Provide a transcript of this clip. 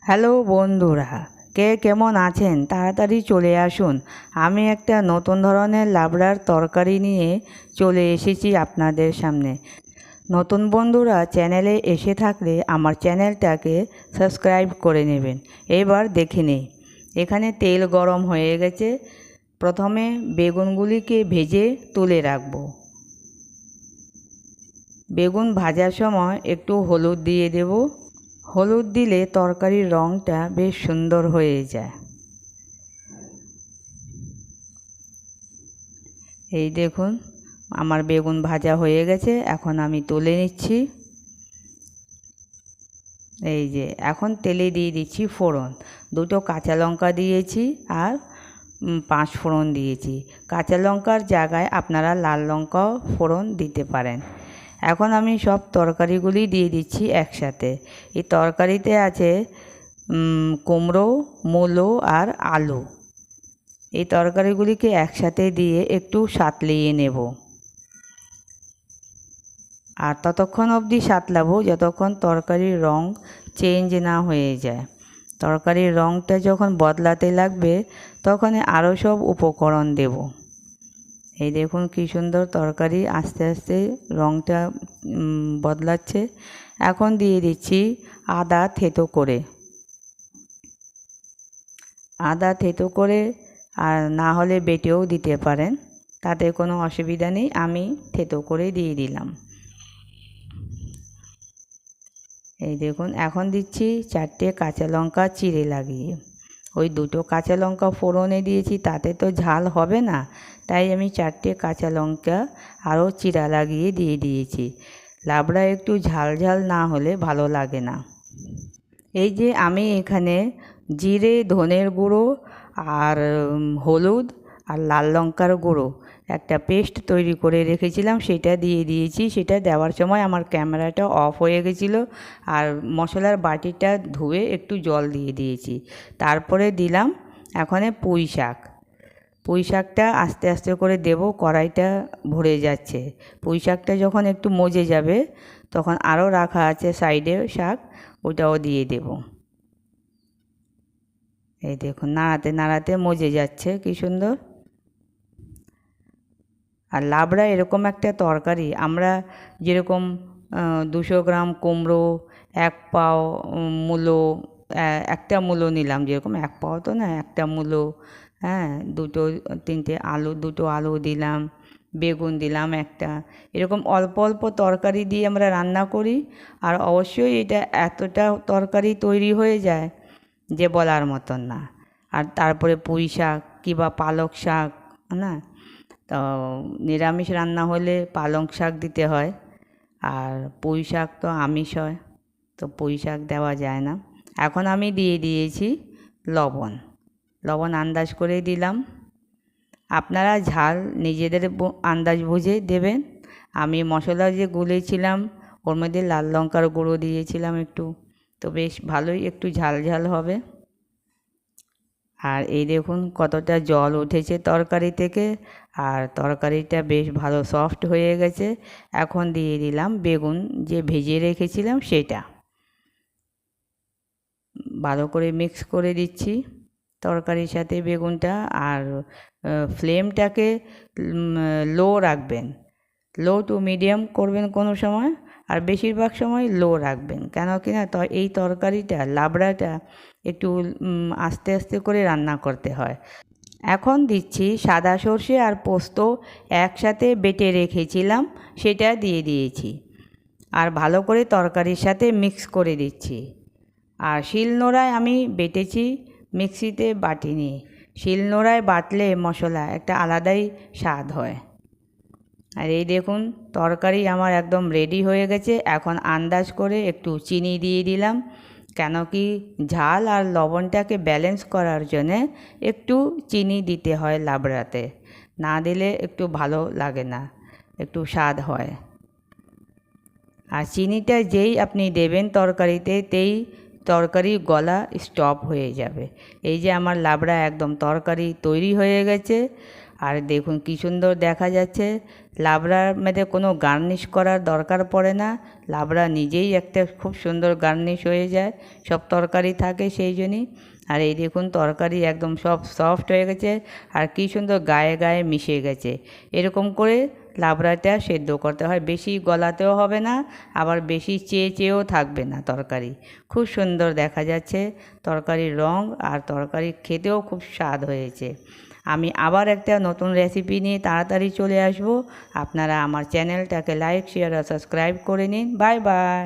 Hello বন্ধুরা, কে কেমন আছেন? তাড়াতাড়ি চলে আসুন। আমি একটা নতুন ধরনের লাবড়ার তরকারি নিয়ে চলে এসেছি আপনাদের সামনে। নতুন বন্ধুরা চ্যানেলে এসে থাকলে আমার চ্যানেলটাকে সাবস্ক্রাইব করে নেবেন। এবার দেখে নেই। এখানে তেল গরম হয়ে গেছে। প্রথমে বেগুনগুলিকে ভেজে তুলে রাখবো। বেগুন ভাজার সময় একটু হলুদ দিয়ে দেব। হলুদ দিলে তরকারির রঙটা বেশ সুন্দর হয়ে যায়। এই দেখুন, আমার বেগুন ভাজা হয়ে গেছে। এখন আমি তুলে নিচ্ছি। এই যে এখন তেলে দিয়ে দিচ্ছি ফোড়ন। দুটো কাঁচা লঙ্কা দিয়েছি আর 5 ফোড়ন দিয়েছি। কাঁচা লঙ্কার জায়গায় আপনারা লাল লঙ্কাও ফোড়ন দিতে পারেন। এখন আমি সব তরকারিগুলি দিয়ে দিচ্ছি একসাথে। এই তরকারিতে আছে কুমড়ো, মূলো আর আলু। এই তরকারিগুলিকে একসাথে দিয়ে একটু সাঁতলিয়ে নেব। আর ততক্ষণ অবধি সাঁতলাবো যতক্ষণ তরকারির রঙ চেঞ্জ না হয়ে যায়। তরকারির রঙটা যখন বদলাতে লাগবে তখন আরও সব উপকরণ দেব। এই দেখুন কি সুন্দর তরকারি আস্তে আস্তে রঙটা বদলাচ্ছে। এখন দিয়ে দিচ্ছি আদা থেতো করে। আদা থেতো করে আর না হলে বেটেও দিতে পারেন, তাতে কোনো অসুবিধা নেই। আমি থেতো করে দিয়ে দিলাম। এই দেখুন এখন দিচ্ছি 4টে কাঁচা লঙ্কা চিড়ে লাগিয়ে। ওই 2টো কাঁচা লঙ্কা ফোড়নে দিয়েছি, তাতে তো ঝাল হবে না, তাই আমি 4টে কাঁচা লঙ্কা আরও চিড়া লাগিয়ে দিয়ে দিয়েছি। লাবড়া একটু ঝাল ঝাল না হলে ভালো লাগে না। এই যে আমি এখানে জিরে, ধনের গুঁড়ো আর হলুদ আর লাল লঙ্কার গুঁড়ো একটা পেস্ট তৈরি করে রেখেছিলাম, সেটা দিয়ে দিয়েছি। সেটা দেওয়ার সময় আমার ক্যামেরাটা অফ হয়ে গেছিলো আর মশলার বাটিটা ধুয়ে একটু জল দিয়ে দিয়েছি। তারপরে দিলাম এখানে পুঁই শাক। পুঁই শাকটা আস্তে আস্তে করে দেব, কড়াইটা ভরে যাচ্ছে। পুঁই শাকটা যখন একটু মজে যাবে তখন আরও রাখা আছে সাইডে শাক, ওটাও দিয়ে দেব। এই দেখুন নাড়াতে নাড়াতে মজে যাচ্ছে কি সুন্দর। আর লাবড়া এরকম একটা তরকারি, আমরা যেরকম 200 গ্রাম কুমড়ো, 1 পাও মূলো, একটা মূলো নিলাম, যেরকম 1 পাও তো না, একটা মূলো, হ্যাঁ, 2-3টে আলু, 2টো আলু দিলাম, বেগুন দিলাম একটা। এরকম অল্প অল্প তরকারি দিয়ে আমরা রান্না করি। আর অবশ্যই এটা এতটা তরকারি তৈরি হয়ে যায় যে বলার মতন না। আর তারপরে পুঁই শাক কিংবা পালক শাক, না তো নিরামিষ রান্না হলে পালং শাক দিতে হয়, আর পুঁই শাক তো আমিষ হয়, তো পুঁই শাক দেওয়া যায় না। এখন আমি দিয়ে দিয়েছি লবণ। লবণ আন্দাজ করে দিলাম। আপনারা ঝাল নিজেদের আন্দাজ বুঝে দেবেন। আমি মশলা যে গুলেছিলাম ওর মধ্যে লাল লঙ্কার গুঁড়ো দিয়েছিলাম একটু, তো বেশ ভালোই একটু ঝাল ঝাল হবে। আর এই দেখুন কতটা জল উঠেছে তরকারি থেকে, আর তরকারিটা বেশ ভালো সফট হয়ে গেছে। এখন দিয়ে দিলাম বেগুন যে ভেজে রেখেছিলাম সেটা। ভালো করে মিক্স করে দিচ্ছি তরকারির সাথে বেগুনটা। আর ফ্লেমটাকে লো রাখবেন, লো টু মিডিয়াম করবেন কোনো সময়, আর বেশিরভাগ সময় লো রাখবেন। কেন কি না এই তরকারিটা লাবড়াটা একটু আস্তে আস্তে করে রান্না করতে হয়। এখন দিচ্ছি সাদা সর্ষে আর পোস্ত একসাথে বেটে রেখেছিলাম, সেটা দিয়ে দিয়েছি। আর ভালো করে তরকারির সাথে মিক্স করে দিচ্ছি। আর শিলনোড়ায় আমি বেটেছি, মিক্সিতে বাটিনি। শিলনোড়ায় বাটলে মশলা একটা আলাদাই স্বাদ হয়। আর এই দেখুন তরকারি আমার একদম রেডি হয়ে গেছে। এখন আন্দাজ করে একটু চিনি দিয়ে দিলাম, কেন কি ঝাল আর লবণটাকে ব্যালেন্স করার জন্যে একটু চিনি দিতে হয় লাবড়াতে, না দিলে একটু ভালো লাগে না, একটু স্বাদ হয়। আর চিনিটা যেই আপনি দেবেন তরকারিতে তরকারি গলা স্টপ হয়ে যাবে। এই যে আমার লাবড়া একদম তরকারি তৈরি হয়ে গেছে। আর দেখুন কি সুন্দর দেখা যাচ্ছে। লাবড়ার মধ্যে কোনো গার্নিশ করার দরকার পড়ে না, লাবড়া নিজেই একটা খুব সুন্দর গার্নিশ হয়ে যায়, সব তরকারি থাকে সেই জন্যই। আর এই দেখুন তরকারি একদম সব সফট হয়ে গেছে আর কি সুন্দর গায়ে গায়ে মিশে গেছে। এরকম করে লাবড়াটা সেদ্ধ করতে হয়, বেশি গলাতেও হবে না, আবার বেশি চেয়ে চেয়েও থাকবে না তরকারি। খুব সুন্দর দেখা যাচ্ছে তরকারির রং, আর তরকারি খেতেও খুব স্বাদ হয়েছে। আমি আবার একটা নতুন রেসিপি নিয়ে তাড়াতাড়ি চলে আসব। আপনারা আমার চ্যানেলটাকে লাইক, শেয়ার আর সাবস্ক্রাইব করে নিন। Bye bye.